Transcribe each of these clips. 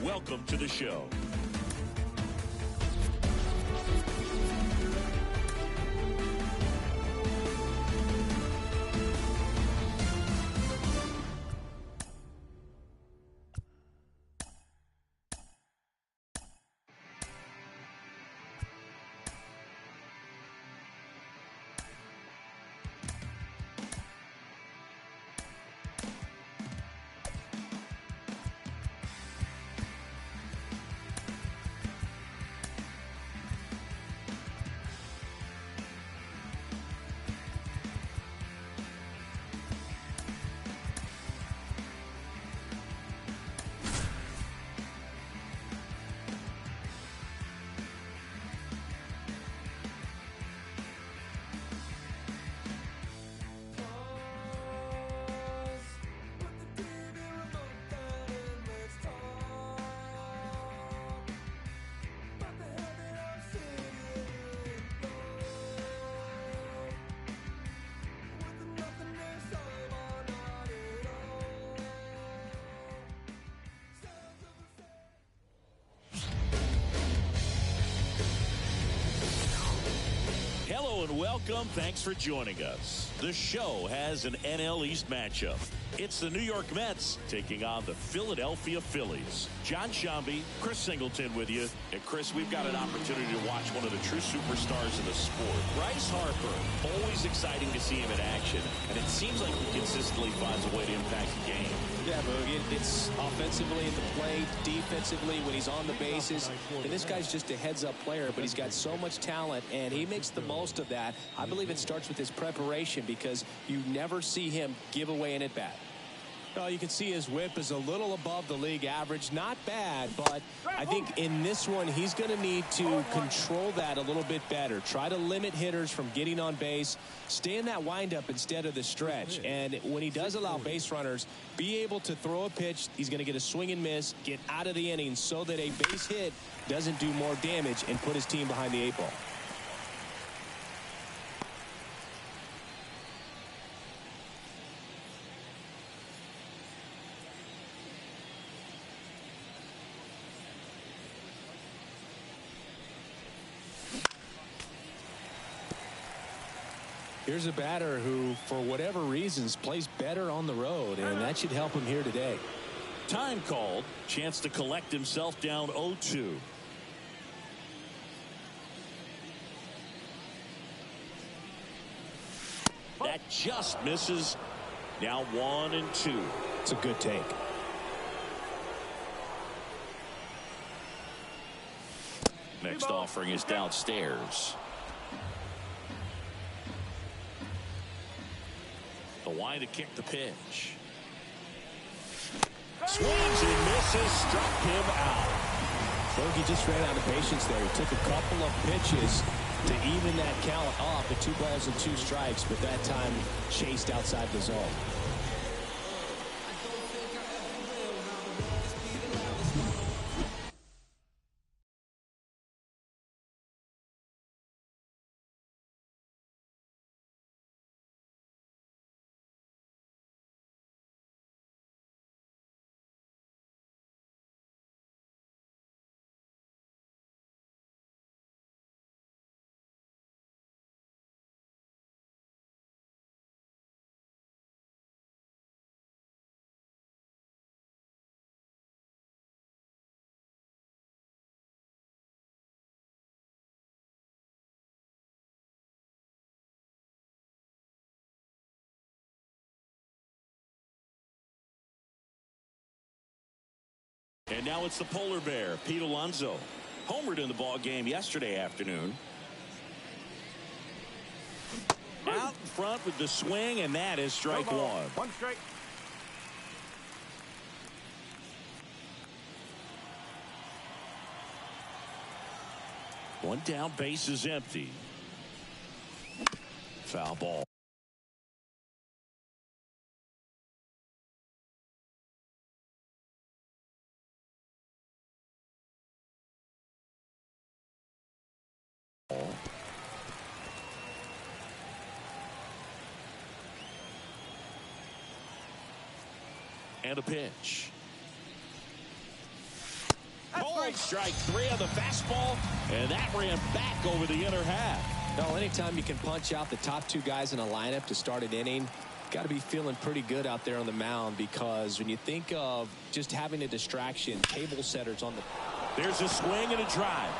welcome to the show. Hello and welcome. Thanks for joining us. The show has an NL East matchup. It's the New York Mets taking on the Philadelphia Phillies. John Shambi, Chris Singleton with you. And Chris, we've got an opportunity to watch one of the true superstars in the sport. Bryce Harper, always exciting to see him in action. And it seems like he consistently finds a way to impact the game. Yeah, Boogie, it's offensively at the plate, defensively when he's on the bases. And this guy's just a heads-up player, but he's got so much talent, and he makes the most of that. I believe it starts with his preparation because you never see him give away an at-bat. Well, you can see his whip is a little above the league average. Not bad, but I think in this one, he's going to need to control that a little bit better. Try to limit hitters from getting on base. Stay in that windup instead of the stretch. And when he does allow base runners, be able to throw a pitch. He's going to get a swing and miss, get out of the inning so that a base hit doesn't do more damage and put his team behind the 8 ball. Here's a batter who, for whatever reasons, plays better on the road, and that should help him here today. Time called. Chance to collect himself down 0-2. That just misses. Now 1-2. It's a good take. Next offering is downstairs. The line to kick the pitch. Swings and misses, struck him out. Bogey just ran out of patience there. He took a couple of pitches to even that count off at 2 balls and 2 strikes, but that time chased outside the zone. And now it's the polar bear, Pete Alonso. Homered in the ball game yesterday afternoon. Out in front with the swing, and that is strike 1. 1 strike. One down, base is empty. Foul ball. And a pitch. called strike 3 on the fastball, and that ran back over the inner half. No, anytime you can punch out the top 2 guys in a lineup to start an inning, got to be feeling pretty good out there on the mound, because when you think of just having a distraction, table setters on the... There's a swing and a drive.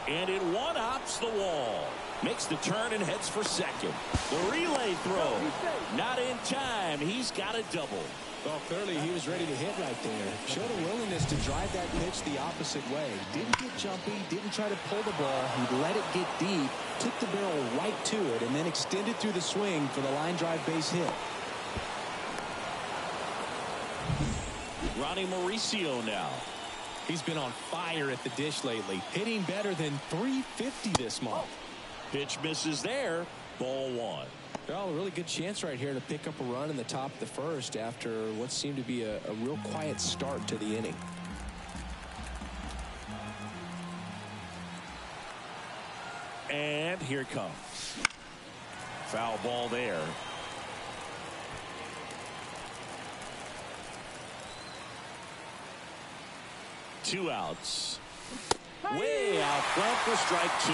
And it one-hops the wall. Makes the turn and heads for second. The relay throw. Not in time. He's got a double. Well, clearly he was ready to hit right there. Showed a willingness to drive that pitch the opposite way. Didn't get jumpy, didn't try to pull the ball. He let it get deep, took the barrel right to it, and then extended through the swing for the line drive base hit. Ronnie Mauricio now. He's been on fire at the dish lately, hitting better than .350 this month. Pitch misses there. Ball 1. Well, a really good chance right here to pick up a run in the top of the first after what seemed to be a real quiet start to the inning. And here it comes. Foul ball there. Two outs. Way out front for strike 2.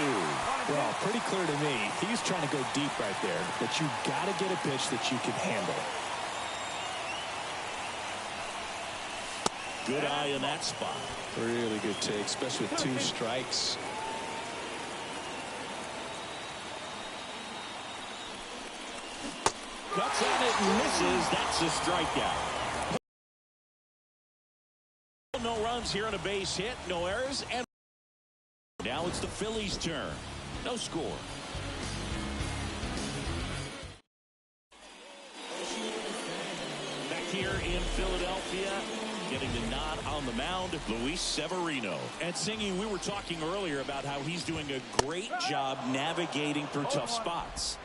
Well, pretty clear to me. He's trying to go deep right there, but you got to get a pitch that you can handle. Good eye in that spot. Really good take, especially with 2 strikes. Cuts on it and misses. That's a strikeout. No runs here on a base hit. No errors. And now it's the Phillies' turn. No score. Back here in Philadelphia, getting the nod on the mound, Luis Severino. And Singy, we were talking earlier about how he's doing a great job navigating through tough spots.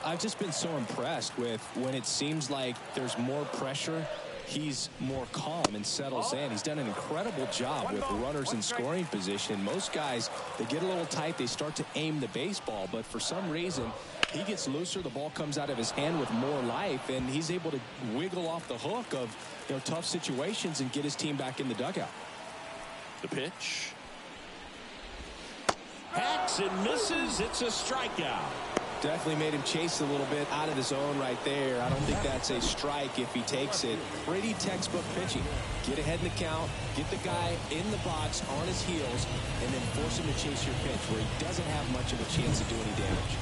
I've just been so impressed with when it seems like there's more pressure, he's more calm and settles in. He's done an incredible job with runners in scoring position. Most guys, they get a little tight, they start to aim the baseball, but for some reason, he gets looser, the ball comes out of his hand with more life, and he's able to wiggle off the hook of, you know, tough situations and get his team back in the dugout. The pitch. Hacks and misses. It's a strikeout. Definitely made him chase a little bit out of the zone right there. I don't think that's a strike if he takes it. Pretty textbook pitching. Get ahead in the count, get the guy in the box on his heels, and then force him to chase your pitch where he doesn't have much of a chance to do any damage.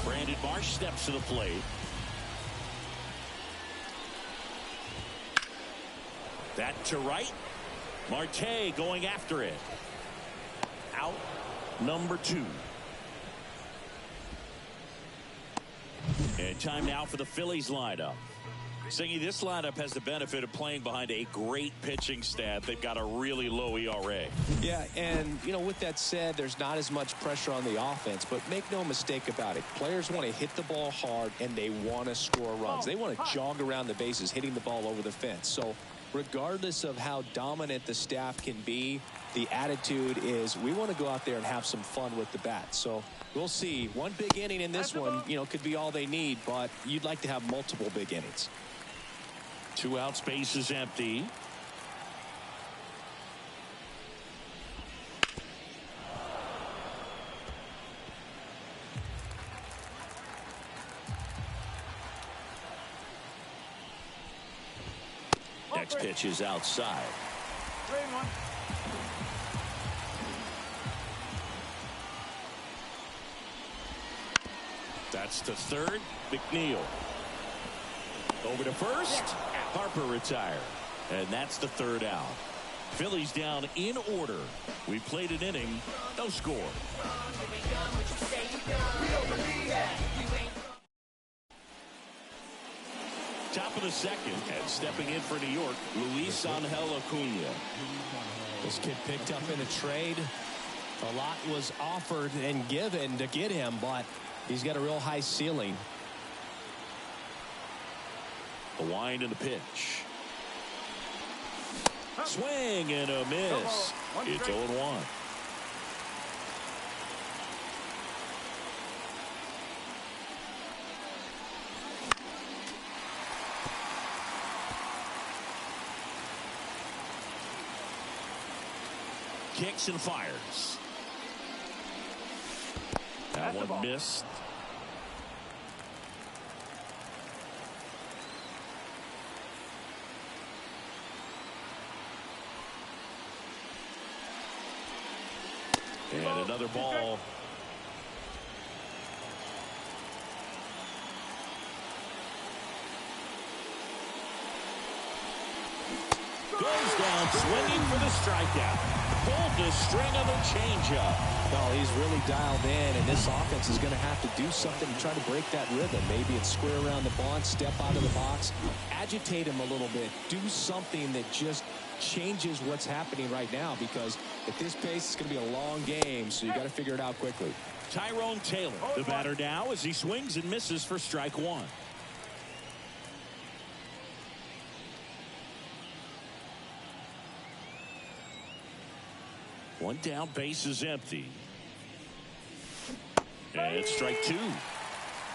Brandon Marsh steps to the plate. That to right. Marte going after it. Out number 2. And time now for the Phillies lineup. Singy, this lineup has the benefit of playing behind a great pitching staff. They've got a really low ERA. Yeah, and, you know, with that said, there's not as much pressure on the offense, but make no mistake about it. Players want to hit the ball hard, and they want to score runs. They want to jog around the bases, hitting the ball over the fence. So regardless of how dominant the staff can be, the attitude is we want to go out there and have some fun with the bat. So we'll see. One big inning in this one, you know, could be all they need, but you'd like to have multiple big innings. 2 outs, base is empty. Next pitch is outside. 3-1. That's to third. McNeil. Over to first. Harper retired. And that's the 3rd out. Phillies down in order. We played an inning. No score. Top of the 2nd. And stepping in for New York, Luis Angel Acuna. This kid picked up in a trade. A lot was offered and given to get him, but he's got a real high ceiling. The wind and the pitch. Swing and a miss. It's 0-1. Kicks and fires. That one missed. And another ball. Goes down swinging for the strikeout. Pulled the string of the changeup. Well, he's really dialed in, and this offense is going to have to do something to try to break that rhythm. Maybe it's square around the bunt, step out of the box, agitate him a little bit, do something that just changes what's happening right now, because at this pace, it's going to be a long game, so you got to figure it out quickly. Tyrone Taylor, the batter now, as he swings and misses for strike one. One down, base is empty. And it's strike two.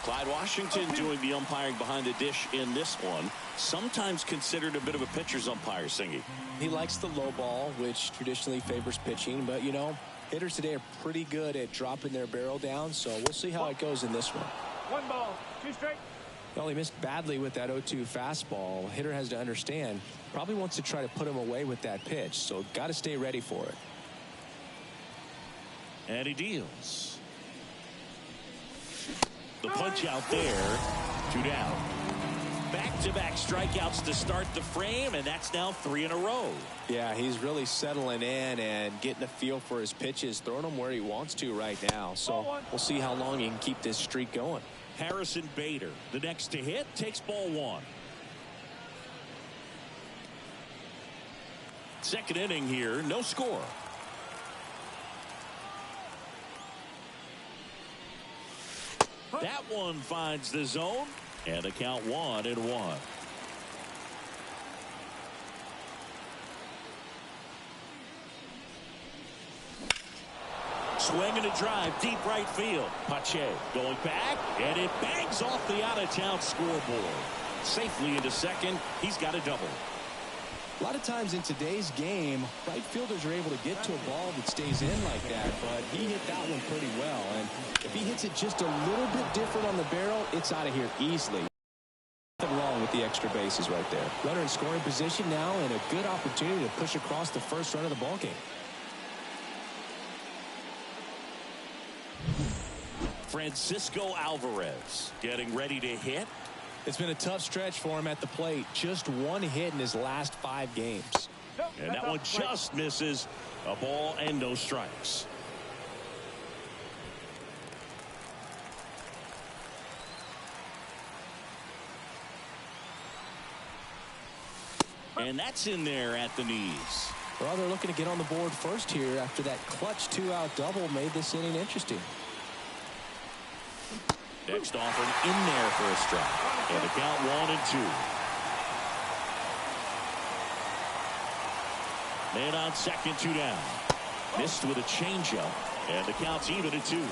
Clyde Washington doing the umpiring behind the dish in this one. Sometimes considered a bit of a pitcher's umpire, Singy. He likes the low ball, which traditionally favors pitching. But, you know, hitters today are pretty good at dropping their barrel down. So we'll see how it goes in this one. 1 ball, 2 straight. Well, he missed badly with that 0-2 fastball. Hitter has to understand, probably wants to try to put him away with that pitch. So got to stay ready for it. And he deals. The punch out there. 2 down. Back-to-back strikeouts to start the frame, and that's now 3 in a row. Yeah, he's really settling in and getting a feel for his pitches, throwing them where he wants to right now. So we'll see how long he can keep this streak going. Harrison Bader, the next to hit, takes ball 1. Second inning here, no score. That one finds the zone, and the count 1-1. Swing and a drive, deep right field. Pache going back, and it bangs off the out-of-town scoreboard. Safely into second, he's got a double. A lot of times in today's game, right fielders are able to get to a ball that stays in like that, but he hit that one pretty well. And if he hits it just a little bit different on the barrel, it's out of here easily. Nothing wrong with the extra bases right there. Runner in scoring position now, and a good opportunity to push across the first run of the ballgame. Francisco Alvarez getting ready to hit. It's been a tough stretch for him at the plate. Just 1 hit in his last 5 games. And that one just misses. A ball and no strikes. And that's in there at the knees. Well, they're looking to get on the board first here after that clutch 2-out double made this inning interesting. Next offered in there for a strike. And the count 1-2. Man on second, 2 down. Missed with a changeup. And the count's even at 2.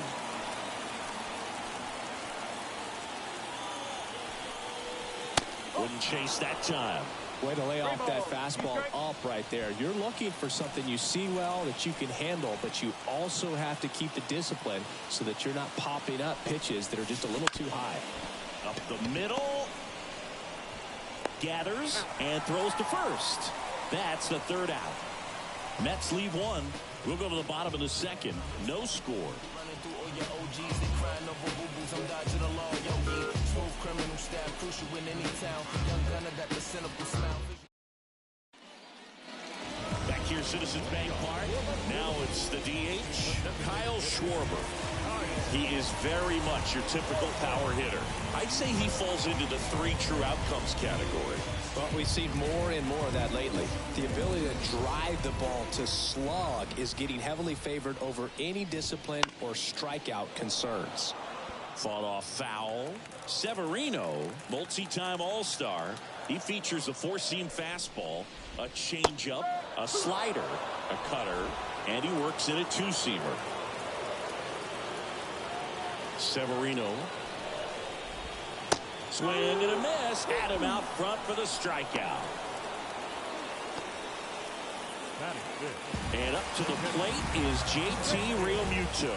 Wouldn't chase that time. Way to lay off that fastball up right there. You're looking for something you see well that you can handle, but you also have to keep the discipline so that you're not popping up pitches that are just a little too high. Up the middle. Gathers and throws to first. That's the 3rd out. Mets leave 1. We'll go to the bottom of the second. No score. Back here, Citizens Bank Park. Now it's the DH, Kyle Schwarber. He is very much your typical power hitter. I'd say he falls into the 3 true outcomes category. Well, we've seen more and more of that lately. The ability to drive the ball to slug is getting heavily favored over any discipline or strikeout concerns. Fought off foul. Severino, multi-time All-Star. He features a 4-seam fastball, a changeup, a slider, a cutter, and he works in a 2-seamer. Severino. Swing and a miss. Had him out front for the strikeout. And up to the plate is JT Realmuto.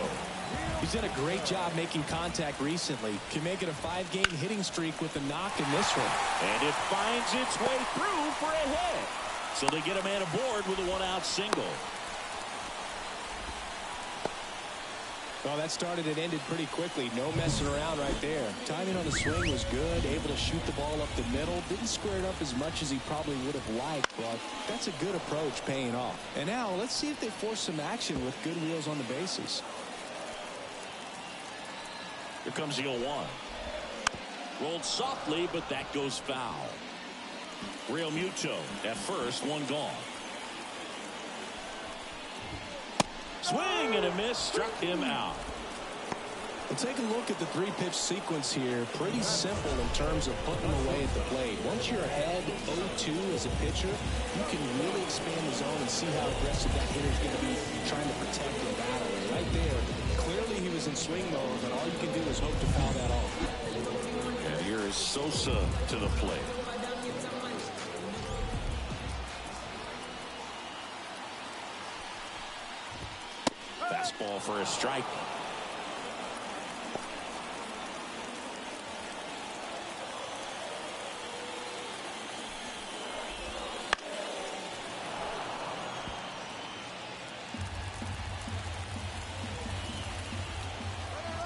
He's done a great job making contact recently. Can make it a 5-game hitting streak with the knock in this one. And it finds its way through for a hit. So they get a man aboard with a 1-out single. Well, that started and ended pretty quickly. No messing around right there. Timing on the swing was good. Able to shoot the ball up the middle. Didn't square it up as much as he probably would have liked, but that's a good approach paying off. And now let's see if they force some action with good wheels on the bases. Here comes the 0-1. Rolled softly, but that goes foul. Realmuto at first, one gone. Swing and a miss, struck him out. Well, take a look at the 3-pitch sequence here. Pretty simple in terms of putting them away at the plate. Once you're ahead 0-2 as a pitcher, you can really expand the zone and see how aggressive that hitter's going to be trying to protect and battle. And right there, clearly he was in swing mode, and all you can do is hope to foul that off. And here is Sosa to the plate. Fastball for a strike.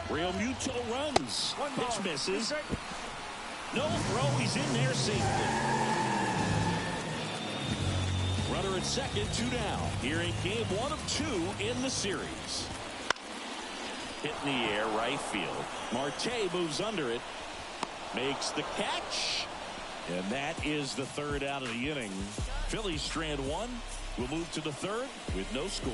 Realmuto runs. Pitch misses. No throw. He's in there safely. Runner at second, 2 down. Here in game 1 of 2 in the series. Hit in the air, right field. Marte moves under it. Makes the catch. And that is the 3rd out of the inning. Phillies strand 1. We'll move to the 3rd with no score.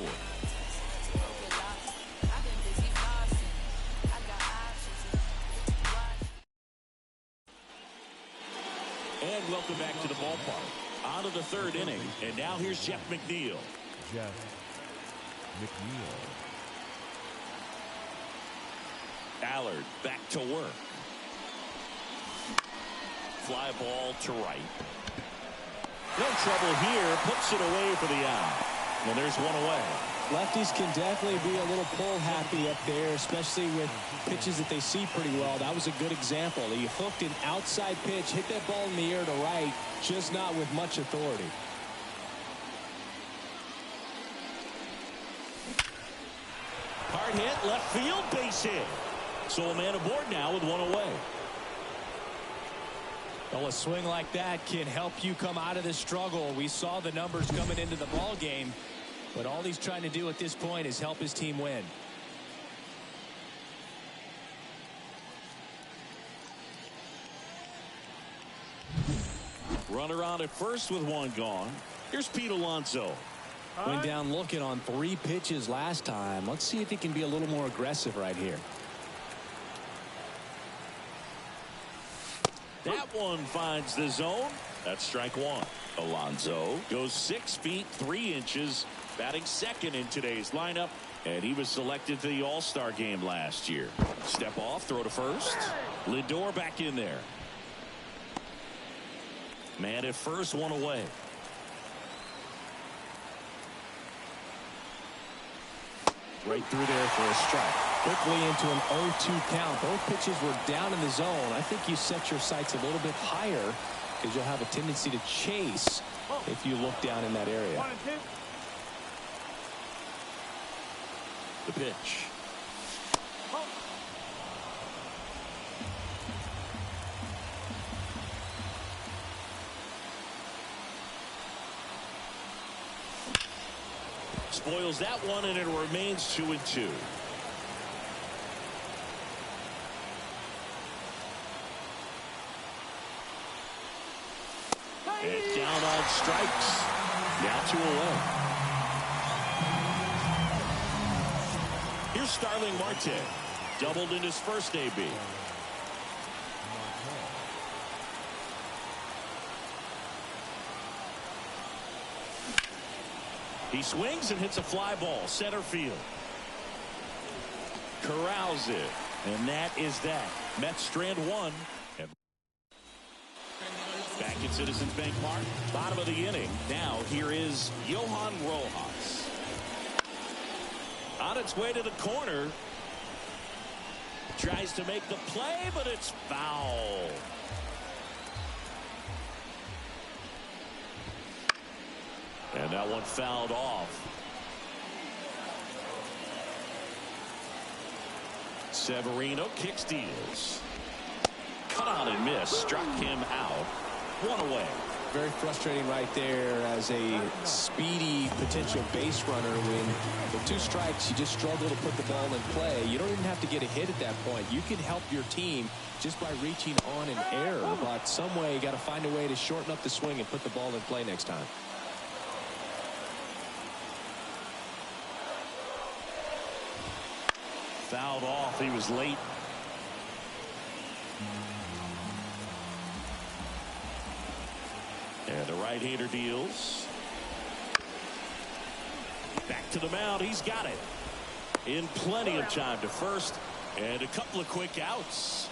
And welcome back to the ballpark. On to the 3rd inning. And now here's Jeff McNeil. Allard back to work. Fly ball to right. No trouble here. Puts it away for the out. And there's one away. Lefties can definitely be a little pull happy up there, especially with pitches that they see pretty well. That was a good example. He hooked an outside pitch, hit that ball in the air to right, just not with much authority. Hard hit, left field, base hit. So a man aboard now with one away. Well, a swing like that can help you come out of this struggle. We saw the numbers coming into the ball game, but all he's trying to do at this point is help his team win. Runner on at first with one gone. Here's Pete Alonso. Went down looking on 3 pitches last time. Let's see if he can be a little more aggressive right here. That one finds the zone. That's strike 1. Alonso goes 6 feet 3 inches, batting second in today's lineup, and he was selected to the All-Star game last year. Step off, throw to first. Lindor back in there. Man at first, one away. Right through there for a strike. Quickly into an 0-2 count. Both pitches were down in the zone. I think you set your sights a little bit higher because you'll have a tendency to chase if you look down in that area. 1 and 2. The pitch. Spoils that one, and it remains 2-2. And down on strikes. Now 2 away. Here's Starling Marte. Doubled in his first AB. He swings and hits a fly ball center field. Corrals it, and that is that. Mets strand 1. Back at Citizens Bank Park, bottom of the inning. Now here is Johan Rojas. On its way to the corner. Tries to make the play, but it's foul. And that one fouled off. Severino kick steals. Cut on and miss. Struck him out. One away. Very frustrating right there as a speedy potential base runner. When with 2 strikes, you just struggle to put the ball in play. You don't even have to get a hit at that point. You can help your team just by reaching on an error. But some way, you got to find a way to shorten up the swing and put the ball in play next time. Fouled off. He was late. And the right-hander deals. Back to the mound. He's got it. In plenty of time to first. And a couple of quick outs.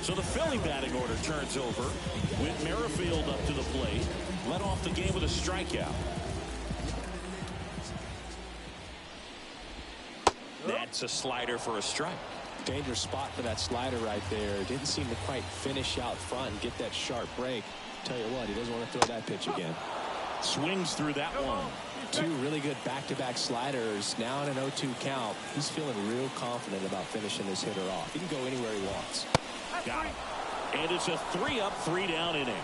So the Philly batting order turns over with Merrifield up to the plate. Led off the game with a strikeout. That's a slider for a strike. Dangerous spot for that slider right there. Didn't seem to quite finish out front and get that sharp break. Tell you what, he doesn't want to throw that pitch again. Swings through that one. Two really good back-to-back sliders. Now in an 0-2 count. He's feeling real confident about finishing this hitter off. He can go anywhere he wants. Got him. And it's a 3-up, 3-down inning.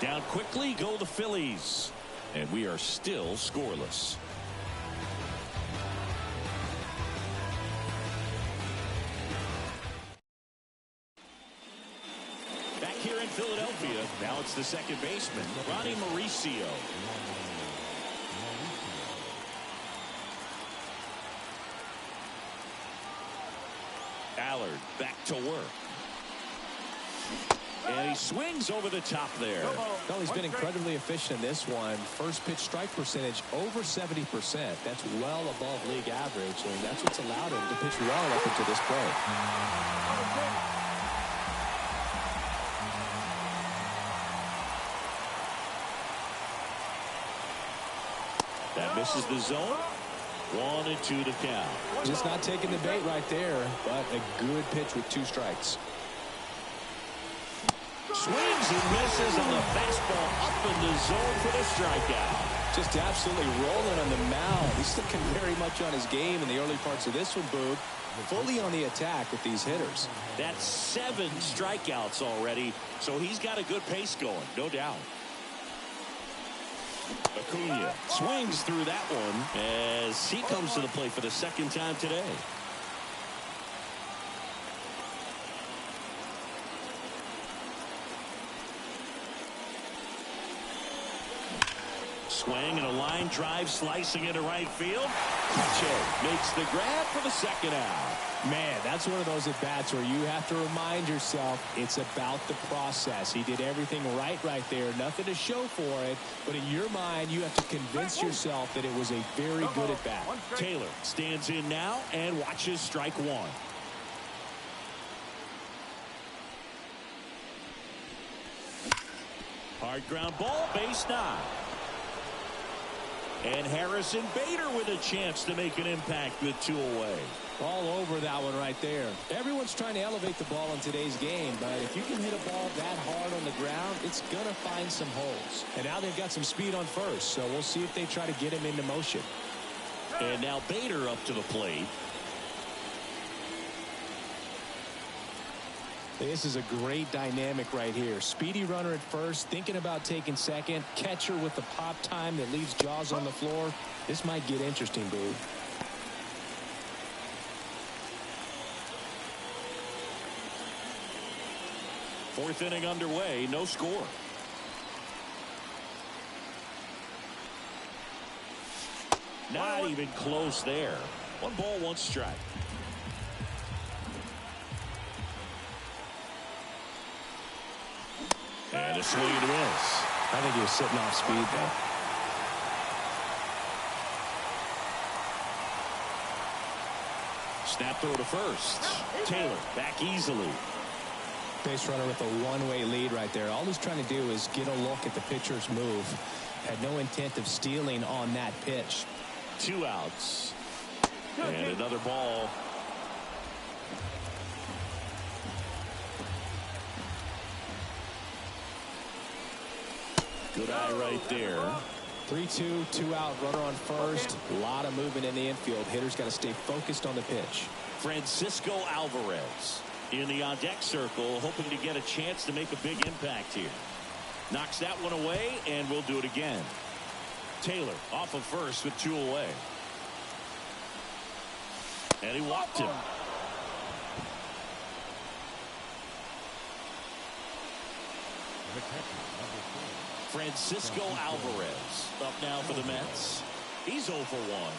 Down quickly go the Phillies. And we are still scoreless. Back here in Philadelphia, now it's the second baseman, Ronnie Mauricio. Allard back to work. And he swings over the top there. Well, he's been incredibly efficient in this one. First pitch strike percentage over 70%. That's well above league average, and that's what's allowed him to pitch well up into this play. That misses the zone. 1-2 to count. Just not taking the bait right there, but a good pitch with 2 strikes. Swings and misses on the fastball up in the zone for the strikeout. Just absolutely rolling on the mound. He's looking very much on his game in the early parts of this one, Boog. Fully on the attack with these hitters. That's 7 strikeouts already, so he's got a good pace going, no doubt. Acuna swings through that one as he comes to the plate for the second time today. Swing and a line drive slicing into right field. Pache makes the grab for the second out. Man, that's one of those at-bats where you have to remind yourself it's about the process. He did everything right there. Nothing to show for it. But in your mind, you have to convince yourself that it was a very good at-bat. Taylor stands in now and watches strike one. Hard ground ball, base 9. And Harrison Bader with a chance to make an impact with 2 away. All over that one right there. Everyone's trying to elevate the ball in today's game, but if you can hit a ball that hard on the ground, it's going to find some holes. And now they've got some speed on first, so we'll see if they try to get him into motion. And now Bader up to the plate. This is a great dynamic right here. Speedy runner at first, thinking about taking second. Catcher with the pop time that leaves Jaws on the floor. This might get interesting, Boo. Fourth inning underway, no score. Not even close there. 1 ball, 1 strike. And a swing and a miss. I think he was sitting off speed there. Snap throw to first. Taylor back easily. Base runner with a one-way lead right there. All he's trying to do is get a look at the pitcher's move. Had no intent of stealing on that pitch. 2 outs. And another ball. Good eye right there. 3-2, 2 out, runner on first. A lot of movement in the infield. Hitter's got to stay focused on the pitch. Francisco Alvarez in the on-deck circle, hoping to get a chance to make a big impact here. Knocks that one away, and we'll do it again. Taylor off of first with 2 away. And he walked him. Francisco Alvarez up now for the Mets. He's 0 for 1.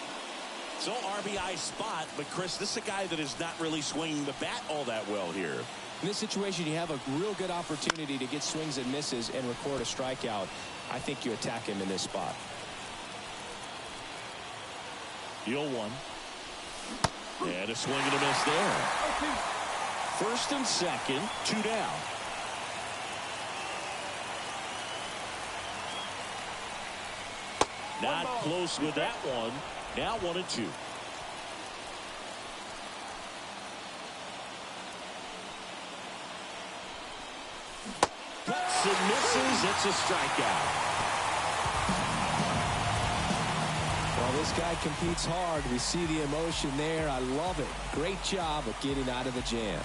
So RBI spot, but Chris, this is a guy that is not really swinging the bat all that well here. In this situation, you have a real good opportunity to get swings and misses and record a strikeout. I think you attack him in this spot. 0-1. And a swing and a miss there. First and second, 2 down. Not close with that one. Now 1-2. Cuts and misses. It's a strikeout. Well, this guy competes hard. We see the emotion there. I love it. Great job of getting out of the jam.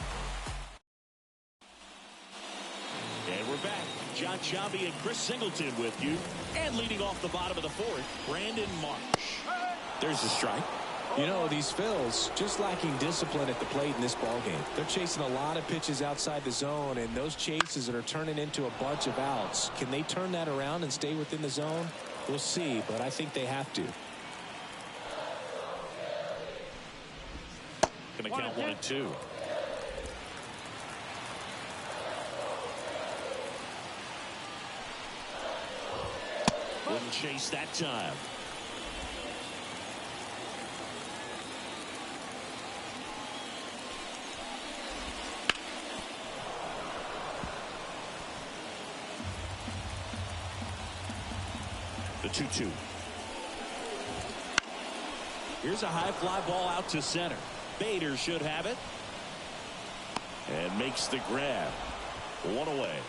And we're back. John Sciambi and Chris Singleton with you. And leading off the bottom of the fourth, Brandon Marsh. There's a strike. You know, these Phils just lacking discipline at the plate in this ballgame. They're chasing a lot of pitches outside the zone, and those chases that are turning into a bunch of outs. Can they turn that around and stay within the zone? We'll see, but I think they have to. Going to count 1-2. Wouldn't chase that time. The 2-2. Here's a high fly ball out to center. Bader should have it. And makes the grab. 1 away.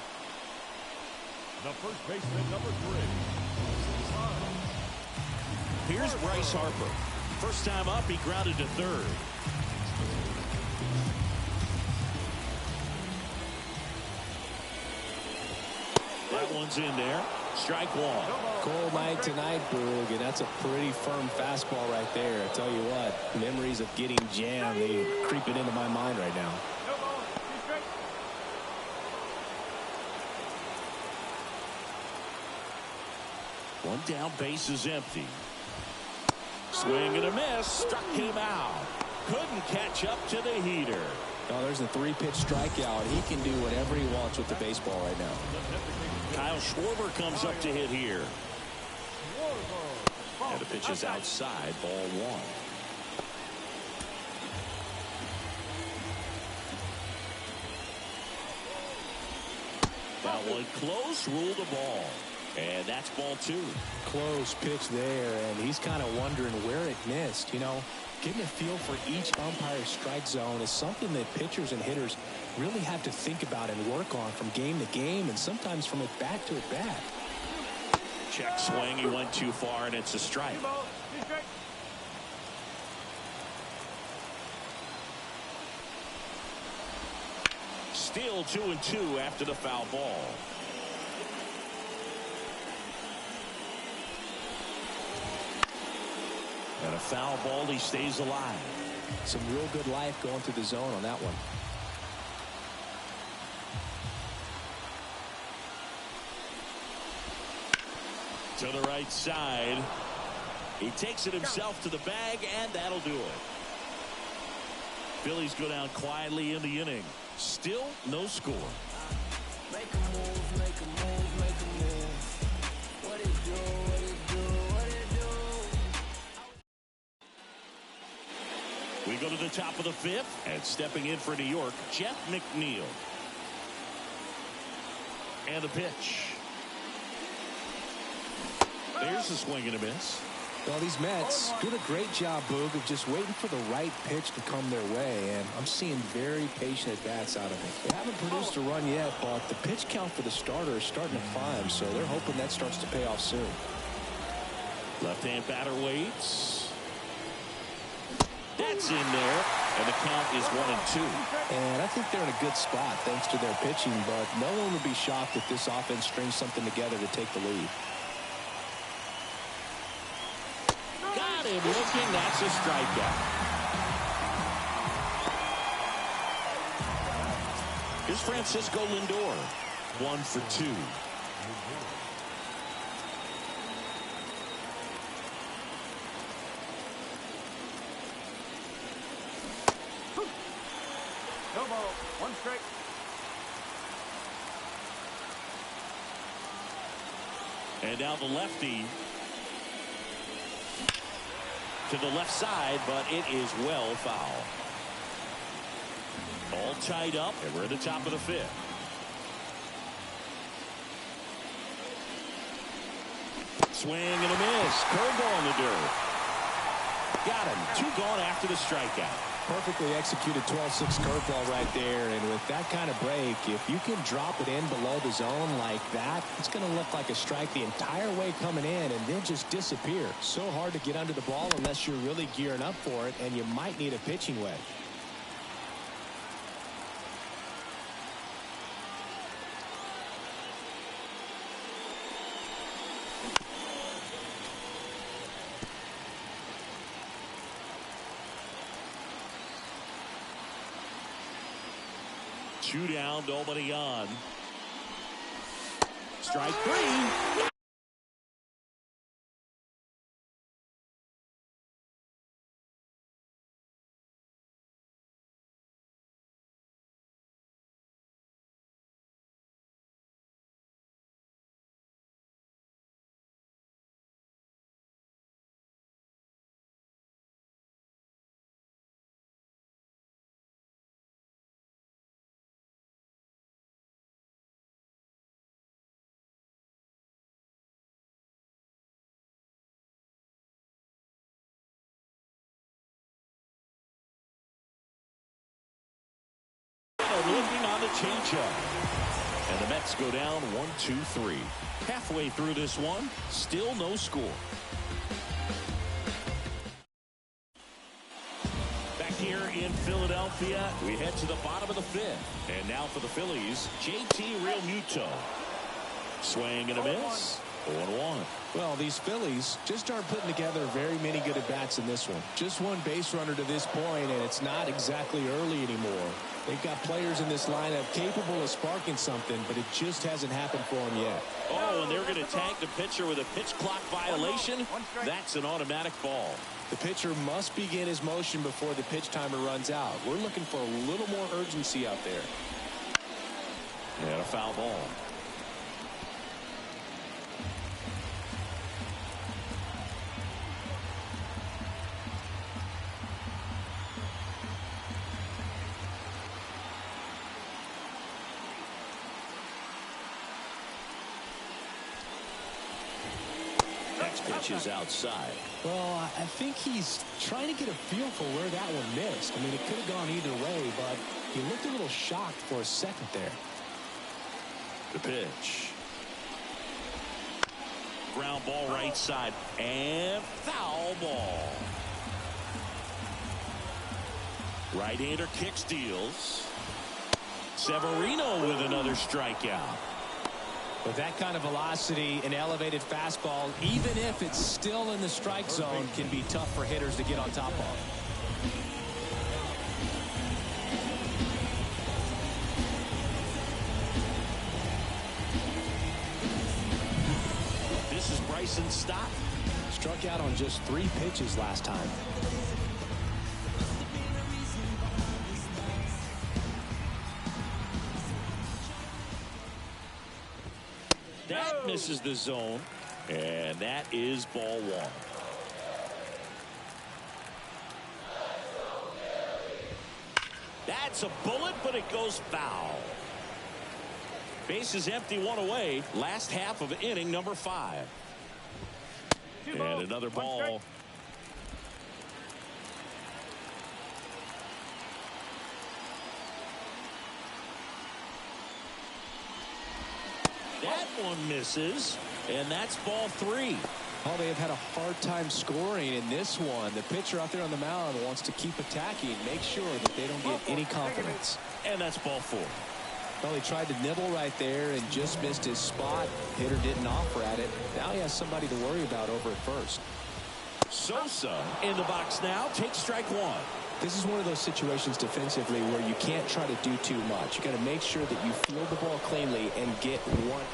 The first baseman, number 3. Here's Bryce Harper. First time up, he grounded to third. That one's in there. Strike one. Cold night tonight, Boog, and that's a pretty firm fastball right there. I tell you what, memories of getting jammed, they creeping into my mind right now. One down, base is empty. Swing and a miss. Struck him out. Couldn't catch up to the heater. Oh, there's a 3-pitch strikeout. He can do whatever he wants with the baseball right now. Kyle Schwarber comes up to hit here. And the pitch is outside, ball 1. That one close, ruled a ball. And that's ball 2. Close pitch there, and he's kind of wondering where it missed. You know, getting a feel for each umpire's strike zone is something that pitchers and hitters really have to think about and work on from game to game, and sometimes from at bat to at bat. Check swing, he went too far, and it's a strike. Still 2-2 after the foul ball. And a foul ball, he stays alive. Some real good life going through the zone on that one. To the right side. He takes it himself to the bag, and that'll do it. Phillies go down quietly in the inning. Still no score. Make a move, make a move, make a move. What it do, what it do, what it do. We go to the top of the 5th, and stepping in for New York, Jeff McNeil. And the pitch. There's a swing and a miss. Well, these Mets doing a great job, Boog, of just waiting for the right pitch to come their way, and I'm seeing very patient at-bats out of them. They haven't produced a run yet, but the pitch count for the starter is starting to climb, so they're hoping that starts to pay off soon. Left-hand batter waits. That's in there, and the count is 1-2. And I think they're in a good spot thanks to their pitching, but no one would be shocked if this offense strings something together to take the lead. Got him looking. That's a strikeout. Here's Francisco Lindor. 1 for 2. No ball. 1 strike. And now the lefty. to the left side, but it is well foul. All tied up, and we're at the top of the fifth. Swing and a miss. Curveball in the dirt. Got him. 2 gone after the strikeout. Perfectly executed 12-6 curveball right there. And with that kind of break, if you can drop it in below the zone like that, it's going to look like a strike the entire way coming in and then just disappear. So hard to get under the ball unless you're really gearing up for it, and you might need a pitching wedge. Two down, nobody on. Strike 3. Looking on the changeup. And the Mets go down 1-2-3. Halfway through this one, still no score. Back here in Philadelphia, we head to the bottom of the fifth. And now for the Phillies, JT Realmuto. Swing and a miss. 0-1. Well, these Phillies just aren't putting together very many good at-bats in this one. Just one base runner to this point, and it's not exactly early anymore. They've got players in this lineup capable of sparking something, but it just hasn't happened for them yet. Oh, and they're going to tag the pitcher with a pitch clock violation. That's an automatic ball. The pitcher must begin his motion before the pitch timer runs out. We're looking for a little more urgency out there. And a foul ball. Pitch is outside. Well, I think he's trying to get a feel for where that one missed. I mean, it could have gone either way, but he looked a little shocked for a second there. The pitch. Ground ball right side and foul ball. Right-hander kick steals. Severino with another strikeout. With that kind of velocity, an elevated fastball, even if it's still in the strike zone, can be tough for hitters to get on top of. This is Bryson's stop. Struck out on just 3 pitches last time. That misses the zone, and that is ball 1. That's a bullet, but it goes foul. Base is empty, 1 away. Last half of inning number 5. And another ball. That one misses, and that's ball 3. Oh, they have had a hard time scoring in this one. The pitcher out there on the mound wants to keep attacking, make sure that they don't get any confidence. And that's ball 4. Well, he tried to nibble right there and just missed his spot. Hitter didn't offer at it. Now he has somebody to worry about over at first. Sosa in the box now. Takes strike 1. This is one of those situations defensively where you can't try to do too much. You got to make sure that you field the ball cleanly and get one.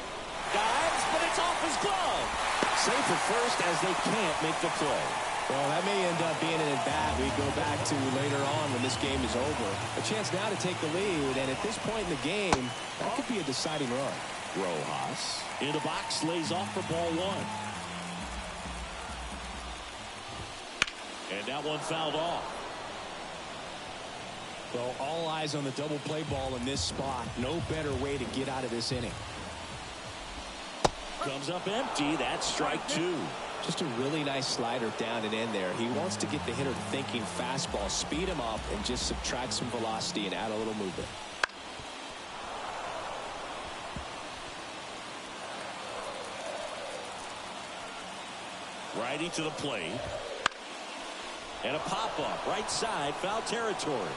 Dives, but it's off his glove. Safe at first as they can't make the play. Well, that may end up being an at-bat we go back to later on when this game is over. A chance now to take the lead, and at this point in the game, that could be a deciding run. Rojas in the box, lays off for ball 1. And that one fouled off. Well, all eyes on the double play ball in this spot. No better way to get out of this inning. Comes up empty. That's strike two. Just a really nice slider down and in there. He wants to get the hitter thinking fastball, speed him up, and just subtract some velocity and add a little movement. Righty to the plate. And a pop-up. Right side. Foul territory.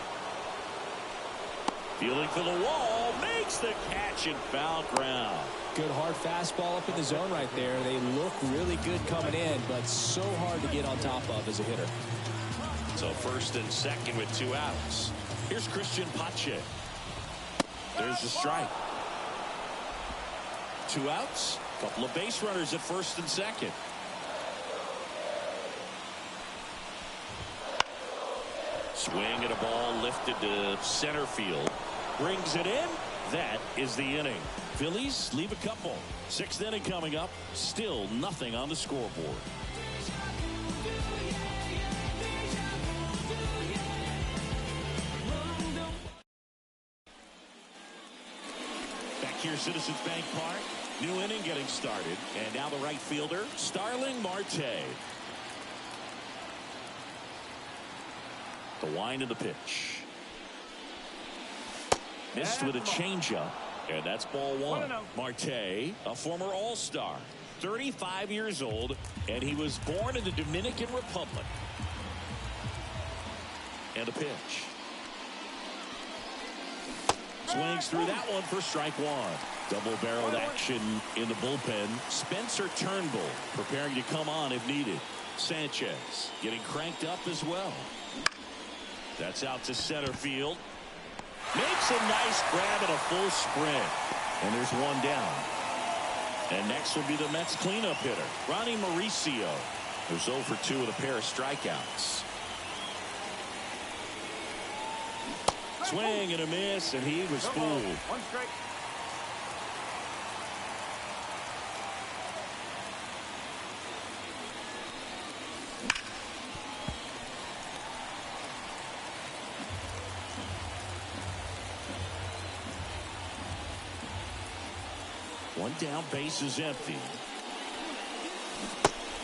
Fielding for the wall. Makes the catch in foul ground. Good hard fastball up in the zone right there. They look really good coming in, but so hard to get on top of as a hitter. So first and second with 2 outs. Here's Christian Pache. There's the strike. 2 outs. Couple of base runners at first and second. Swing at a ball lifted to center field. Brings it in. That is the inning. Phillies leave a couple. 6th inning coming up. Still nothing on the scoreboard. Back here, Citizens Bank Park. New inning getting started. And now the right fielder, Starling Marte. The wind of the pitch. Missed with a changeup. And that's ball one. Marte, a former All-Star, 35 years old, and he was born in the Dominican Republic. And a pitch. Swings through that one for strike one. Double-barreled action in the bullpen. Spencer Turnbull preparing to come on if needed. Sanchez getting cranked up as well. That's out to center field. Makes a nice grab and a full sprint. And there's one down. And next will be the Mets cleanup hitter, Ronnie Mauricio, who's 0 for 2 with a pair of strikeouts. Swing and a miss, and he was fooled. 1 strike. One down, base is empty.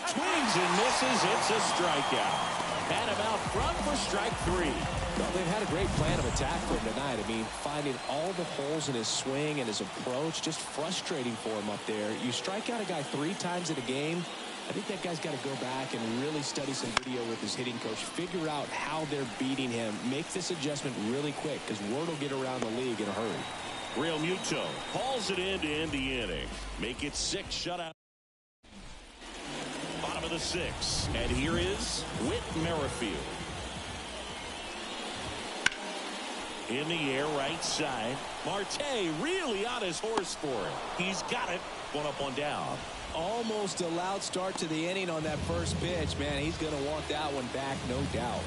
Swings and misses. It's a strikeout. Had him out front for strike 3. Well, they've had a great plan of attack for him tonight. I mean, finding all the holes in his swing and his approach, just frustrating for him up there. You strike out a guy 3 times in a game, I think that guy's got to go back and really study some video with his hitting coach, figure out how they're beating him, make this adjustment really quick, because word will get around the league in a hurry. Real Muto hauls it in to end the inning. Make it 6 shutout. Bottom of the 6th. And here is Whit Merrifield. In the air, right side. Marte really on his horse for it. He's got it. 1 up, 1 down. Almost a loud start to the inning on that first pitch. Man, he's going to want that one back, no doubt.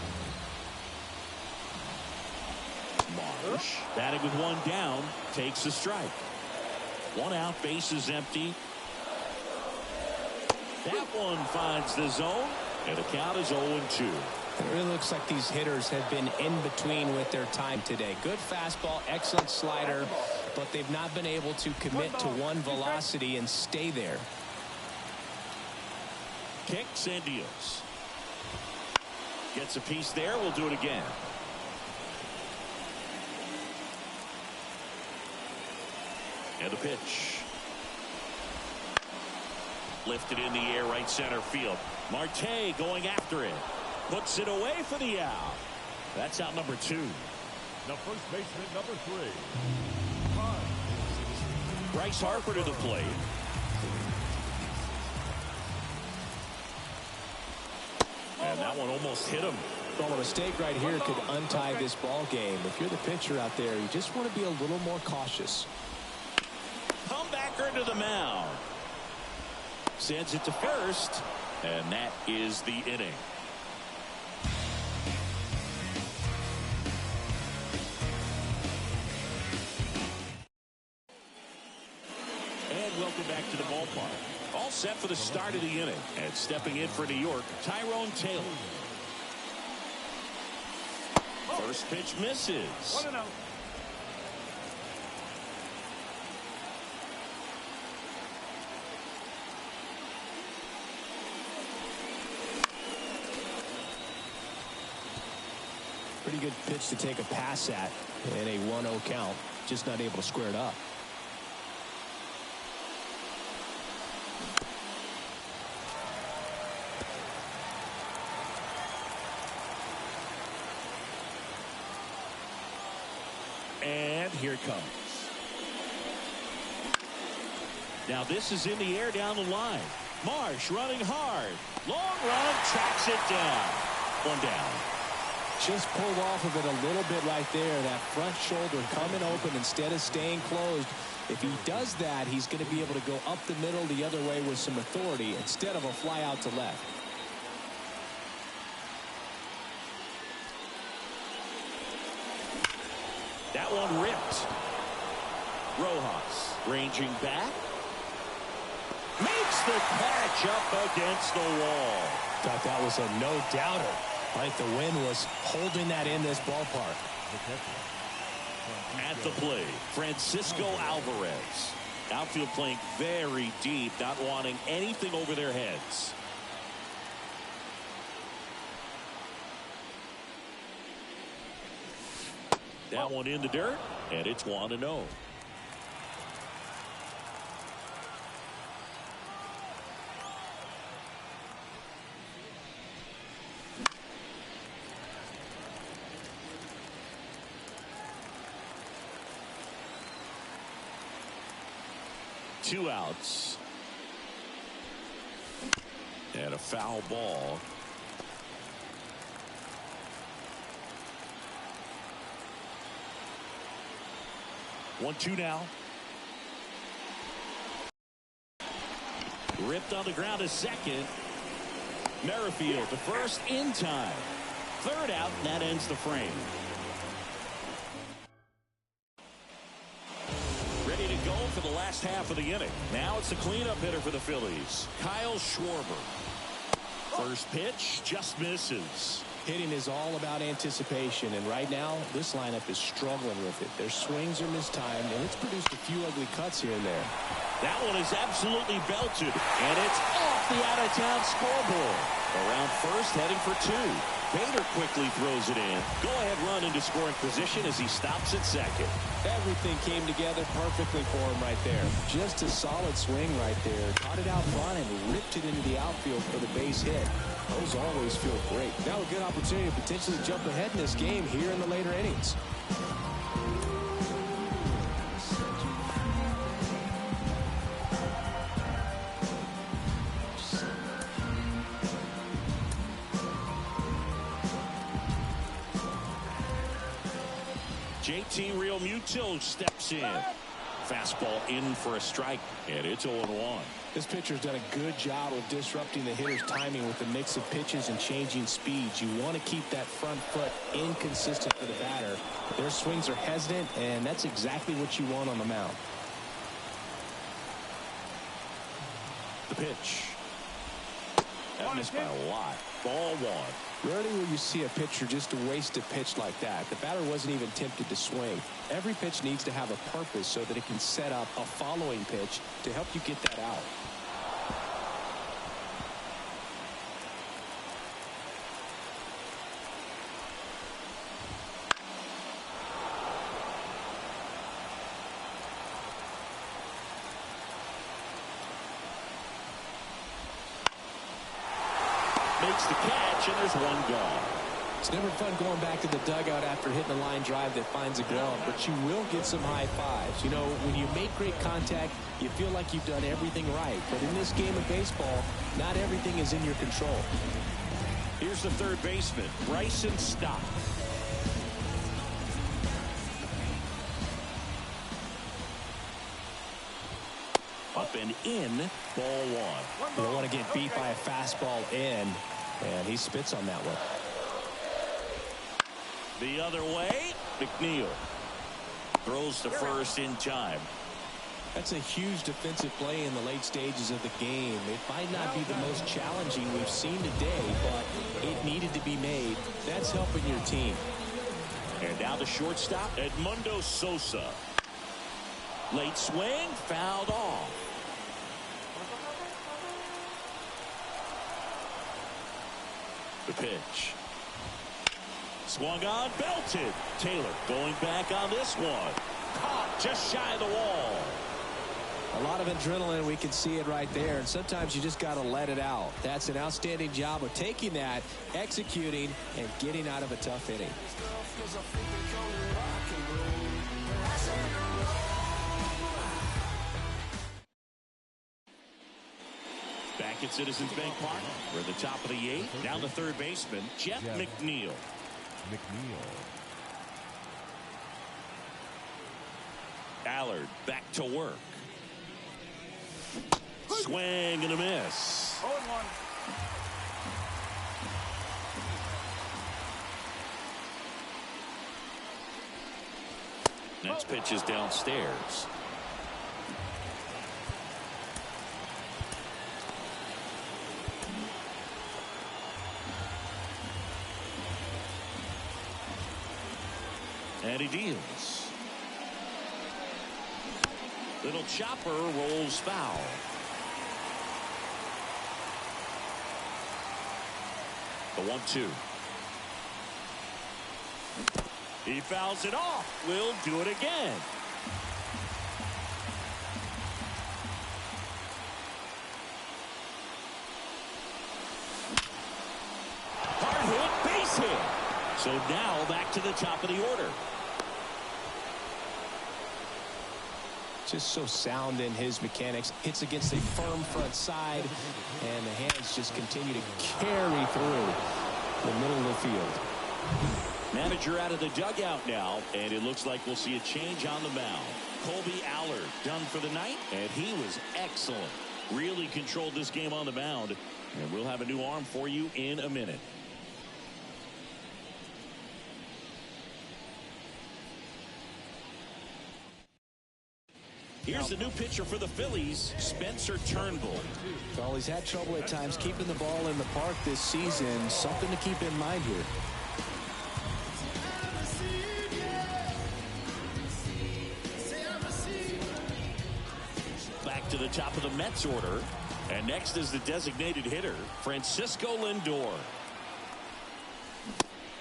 Marsh, batting with 1 down, takes a strike. 1 out, base is empty. That one finds the zone, and the count is 0-2. It really looks like these hitters have been in between with their time today. Good fastball, excellent slider, but they've not been able to commit to one velocity and stay there. Kicks and deals. Gets a piece there. We'll do it again. And the pitch. Lifted in the air, right center field. Marte going after it. Puts it away for the out. That's out number 2. The first baseman, number 3. Bryce Harper to the plate. And that one almost hit him. Well, a mistake right here could untie this ball game. If you're the pitcher out there, you just want to be a little more cautious. Comebacker to the mound. Sends it to first. And that is the inning. And welcome back to the ballpark. All set for the start of the inning. And stepping in for New York, Tyrone Taylor. First pitch misses. 1-0. Pretty good pitch to take a pass at in a 1-0 count. Just not able to square it up. And here it comes. Now this is in the air down the line. Marsh running hard. Long run, tracks it down. One down. Just pulled off of it a little bit right there. That front shoulder coming open instead of staying closed. If he does that, he's going to be able to go up the middle the other way with some authority instead of a fly out to left. That one ripped. Rojas ranging back. Makes the catch up against the wall. Thought that was a no-doubter. I think the wind was holding that in this ballpark. At the plate, Francisco Alvarez. Outfield playing very deep, not wanting anything over their heads. That one in the dirt, and it's 1-0. Two outs. And a foul ball. One-two now. Ripped on the ground to second. Merrifield to first in time. Third out, and that ends the frame. Ready to go for the last half of the inning. Now it's the cleanup hitter for the Phillies, Kyle Schwarber. First pitch just misses. Hitting is all about anticipation, and right now this lineup is struggling with it. Their swings are mistimed, and it's produced a few ugly cuts here and there. That one is absolutely belted, and it's off the out-of-town scoreboard. Around first, heading for two. Bader quickly throws it in. Go-ahead run into scoring position as he stops at second. Everything came together perfectly for him right there. Just a solid swing right there. Caught it out front and ripped it into the outfield for the base hit. Those always feel great. Now a good opportunity to potentially jump ahead in this game here in the later innings. JT Realmuto steps in. Fastball in for a strike, and it's 0-1. This pitcher's done a good job of disrupting the hitter's timing with the mix of pitches and changing speeds. You want to keep that front foot inconsistent for the batter. Their swings are hesitant, and that's exactly what you want on the mound. The pitch. That missed by a lot. Ball one. Rarely will you see a pitcher just waste a pitch like that. The batter wasn't even tempted to swing. Every pitch needs to have a purpose so that it can set up a following pitch to help you get that out. Makes the catch, and there's one gone. It's never fun going back to the dugout after hitting a line drive that finds a glove, but you will get some high fives. You know, when you make great contact, you feel like you've done everything right. But in this game of baseball, not everything is in your control. Here's the third baseman, Bryson Stott. Up and in, ball one. You don't want to get beat by a fastball in, and he spits on that one. The other way, McNeil throws to first in time. That's a huge defensive play in the late stages of the game. It might not be the most challenging we've seen today, but it needed to be made. That's helping your team. And now the shortstop, Edmundo Sosa. Late swing, fouled off. The pitch. Swung on, belted. Taylor going back on this one. Caught just shy of the wall. A lot of adrenaline, we can see it right there, and sometimes you just got to let it out. That's an outstanding job of taking that, executing, and getting out of a tough inning. Back at Citizens Bank Park, we're at the top of the 8th. Now the third baseman, Jeff McNeil. Allard back to work. Swing and a miss. 0-1. Next pitch is downstairs. And he deals. Little chopper rolls foul. The 1-2. He fouls it off. We'll do it again. Hard hit, base hit. So now back to the top of the order. Just so sound in his mechanics. Hits against a firm front side, and the hands just continue to carry through the middle of the field. Manager out of the dugout now, and it looks like we'll see a change on the mound. Colby Allard done for the night, and he was excellent. Really controlled this game on the mound, and we'll have a new arm for you in a minute. Here's the new pitcher for the Phillies, Spencer Turnbull. Well, he's had trouble at times keeping the ball in the park this season. Something to keep in mind here. Back to the top of the Mets order. And next is the designated hitter, Francisco Lindor.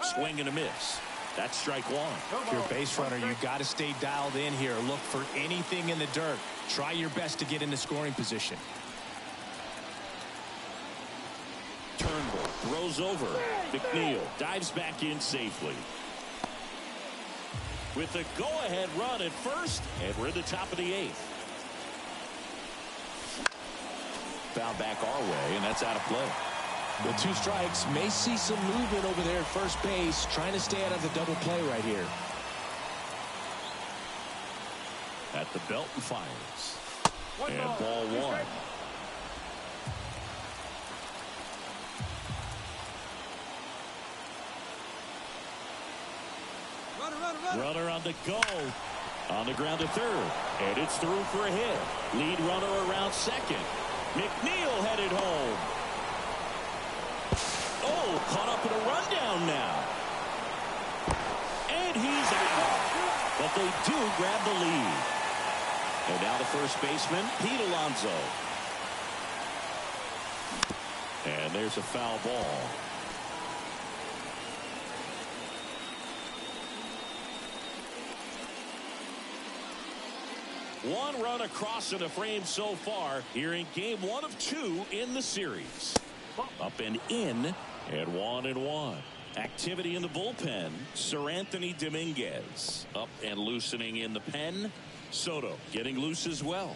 Swing and a miss. That's strike one. If you're a base runner, you've got to stay dialed in here. Look for anything in the dirt. Try your best to get into scoring position. Turnbull throws over. McNeil dives back in safely. With the go-ahead run at first, and we're at the top of the 8th. Foul back our way, and that's out of play. With 2 strikes, may see some movement over there at first base, trying to stay out of the double play right here. At the belt and fires. And ball 1. Runner on the go. On the ground to third. And it's through for a hit. Lead runner around second. McNeil headed home. Oh, caught up in a rundown now. And he's out. But they do grab the lead. And now the first baseman, Pete Alonso. And there's a foul ball. One run across in the frame so far here in game 1 of 2 in the series. Up and in at 1-1. Activity in the bullpen. Sir Anthony Dominguez up and loosening in the pen. Soto getting loose as well.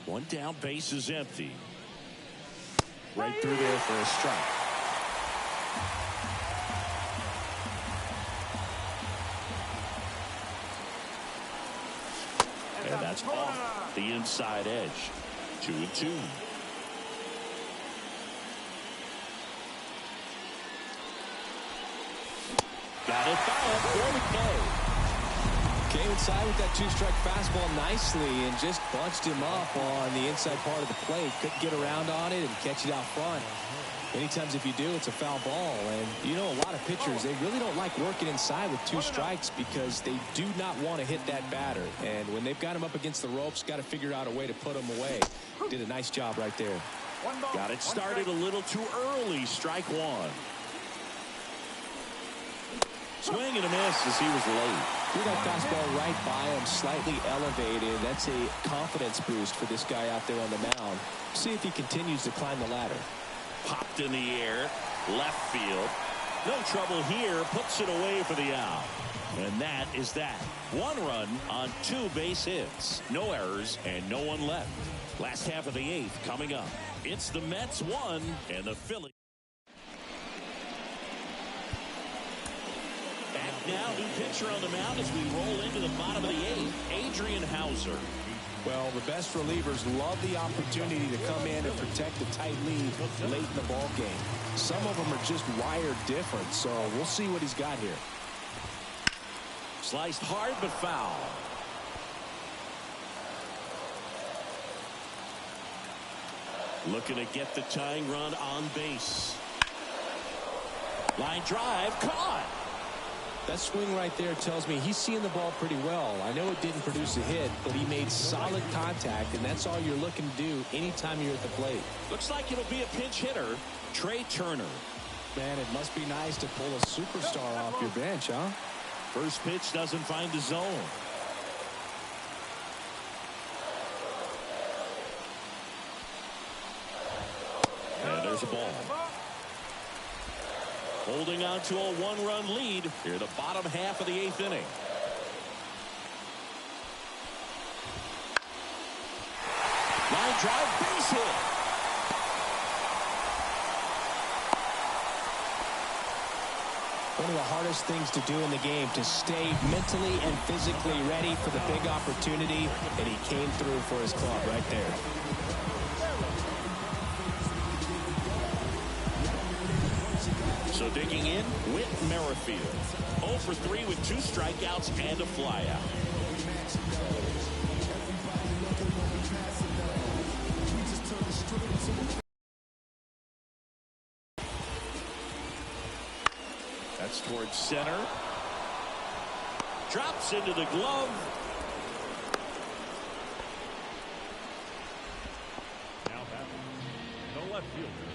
One down, base is empty. Right through there for a strike. And that's off the inside edge. 2-2. Got it fouled. There we go. Came inside with that two-strike fastball nicely and just bunched him up on the inside part of the plate. Couldn't get around on it and catch it out front. Many times if you do, it's a foul ball. And you know, a lot of pitchers, they really don't like working inside with two strikes because they do not want to hit that batter. And when they've got him up against the ropes, got to figure out a way to put him away. Did a nice job right there. Got it started a little too early. Strike one. Swing and a miss as he was late. Threw that fastball right by him, slightly elevated. That's a confidence boost for this guy out there on the mound. See if he continues to climb the ladder. Popped in the air, left field. No trouble here, puts it away for the out. And that is that. 1 run on 2 base hits. No errors and no one left. Last half of the 8th coming up. It's the Mets 1 and the Phillies. Back now, new pitcher on the mound as we roll into the bottom of the 8th. Adrian Hauser. Well, the best relievers love the opportunity to come in and protect a tight lead late in the ball game. Some of them are just wired different, so we'll see what he's got here. Sliced hard but foul. Looking to get the tying run on base. Line drive, caught. That swing right there tells me he's seeing the ball pretty well. I know it didn't produce a hit, but he made solid contact, and that's all you're looking to do anytime you're at the plate. Looks like it'll be a pinch hitter, Trey Turner. Man, it must be nice to pull a superstar off your bench, huh? First pitch doesn't find the zone. And there's a ball. Holding on to a 1-run lead here, the bottom half of the 8th inning. Line drive, base hit. One of the hardest things to do in the game, to stay mentally and physically ready for the big opportunity, and he came through for his club right there. So digging in, Whit Merrifield. 0 for 3 with 2 strikeouts and a flyout. That's towards center. Drops into the glove. Now batting, the left fielder,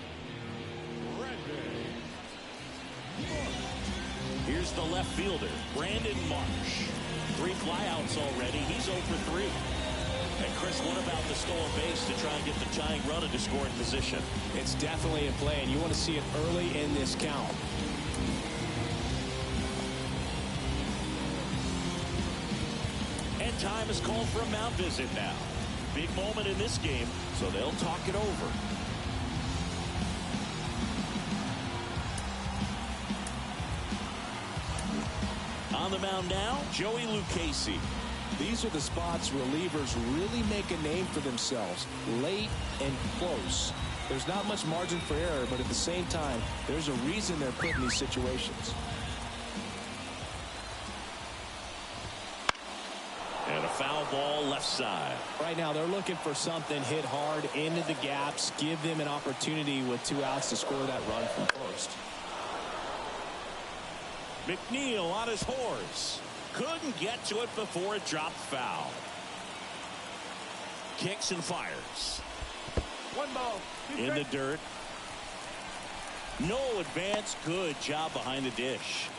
Here's the left fielder, Brandon Marsh. 3 flyouts already. He's 0 for 3. And Chris, what about the stolen base to try and get the tying run into scoring position? It's definitely in play, and you want to see it early in this count. And time is called for a mound visit now. Big moment in this game, so they'll talk it over. On the mound now, Joey Lucchesi. These are the spots relievers really make a name for themselves, late and close. There's not much margin for error, but at the same time, there's a reason they're put in these situations. And a foul ball left side. Right now, they're looking for something hit hard into the gaps, give them an opportunity with 2 outs to score that run from first. McNeil on his horse. Couldn't get to it before it dropped foul. Kicks and fires. 1 ball. In the dirt. No advance. Good job behind the dish.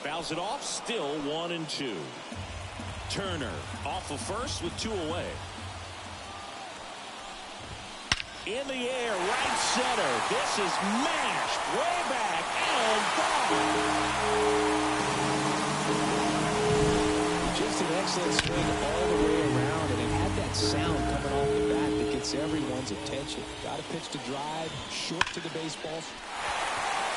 Fouls it off. Still 1-2. Turner off of first with 2 away. In the air, right center. This is mashed way back and gone. Just an excellent swing all the way around, and it had that sound coming off the bat that gets everyone's attention. Got a pitch to drive, short to the baseball.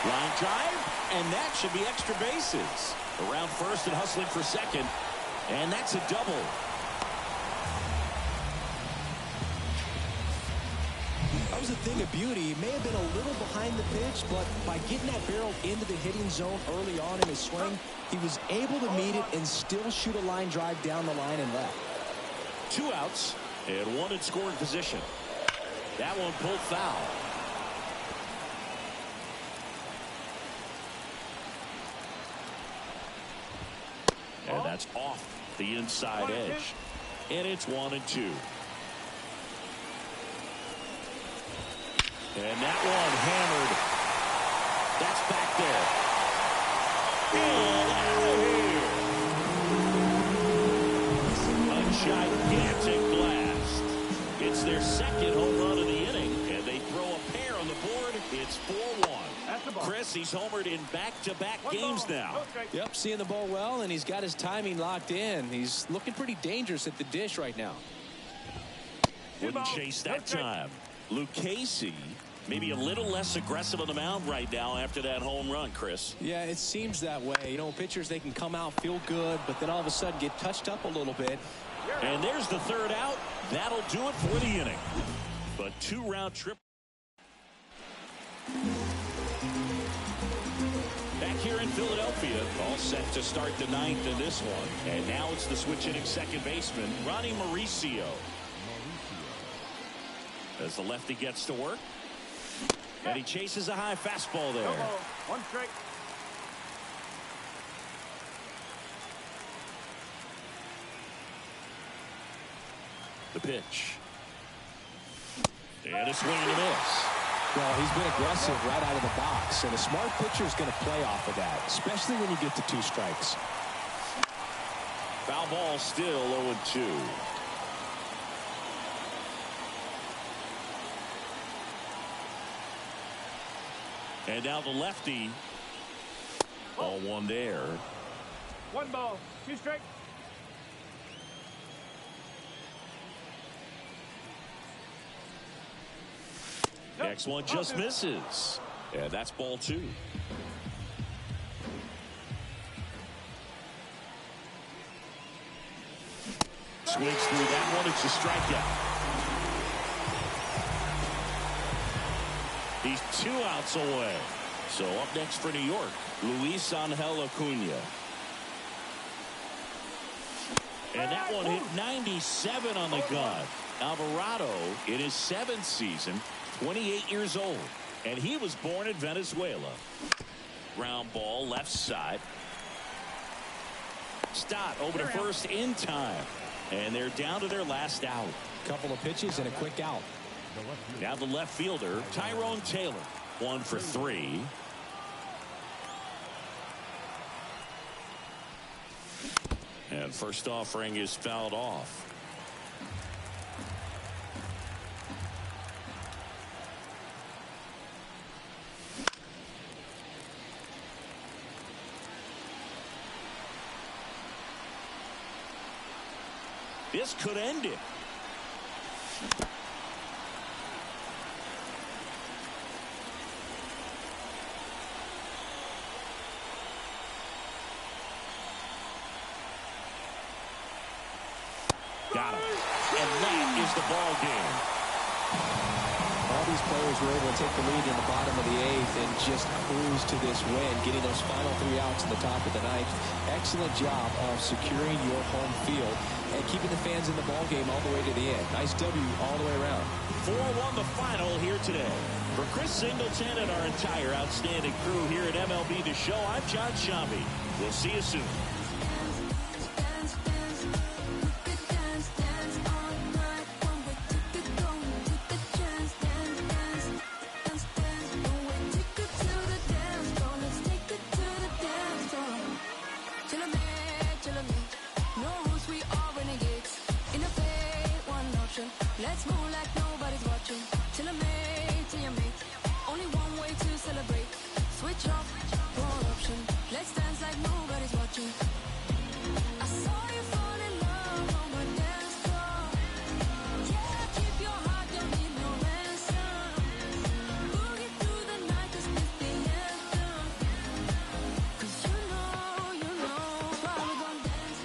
Line drive, and that should be extra bases. Around first and hustling for second, and that's a double. That was a thing of beauty. He may have been a little behind the pitch, but by getting that barrel into the hitting zone early on in his swing, he was able to meet it and still shoot a line drive down the line and left. 2 outs and 1 in scoring position. That one pulled foul. And that's off the inside edge. And it's 1-2. And that one hammered. That's back there. And out of here. A gigantic blast. It's their second home run of the inning, and they throw a pair on the board. It's 4-1. Chris, he's homered in back-to-back games now. Yep, seeing the ball well, and he's got his timing locked in. He's looking pretty dangerous at the dish right now. Wouldn't chase that time. Lucchesi maybe a little less aggressive on the mound right now after that home run, Chris. Yeah, it seems that way. You know, pitchers, they can come out, feel good, but then all of a sudden get touched up a little bit. And there's the third out. That'll do it for the inning. But 2-round trip. Back here in Philadelphia, all set to start the 9th in this one. And now it's the switch-hitting second baseman, Ronnie Mauricio. As the lefty gets to work. And he chases a high fastball there. 1 strike. The pitch. And a swing and a miss. Well, he's been aggressive right out of the box, and a smart pitcher is going to play off of that, especially when you get to 2 strikes. Foul ball, still 0-2. And now the lefty. Ball 1 there. 1 ball, 2 strikes. Next one just misses. And that's ball 2. Swings through that one. It's a strikeout. He's 2 outs away. So up next for New York, Luis Angel Acuna. And that one hit 97 on the gun. Alvarado in his 7th season, 28 years old, and he was born in Venezuela. Ground ball left side. Stott over to first in time, and they're down to their last out. Couple of pitches and a quick out. Now the left fielder, Tyrone Taylor, 1 for 3. And first offering is fouled off. This could end it. Got him. And that is the ball game. All these players were able to take the lead in the bottom of the 8th and just cruise to this win, getting those final 3 outs in the top of the 9th. Excellent job of securing your home field and keeping the fans in the ball game all the way to the end. Nice W all the way around. 4-1 the final here today. For Chris Singleton and our entire outstanding crew here at MLB The Show, I'm John Shambi. We'll see you soon. Let's move like nobody's watching. Till I made, till you make. Only one way to celebrate. Switch off, one option. Let's dance like nobody's watching. I saw you fall in love on my dance floor. Yeah, keep your heart, don't need no ransom. Boogie through the night, 'cause it's the anthem. 'Cause you know, why we gon' dance.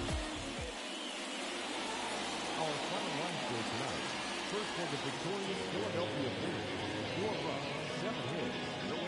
Our final line score tonight. First the victorious Philadelphia Phillies. 4 runs, 7 hits, no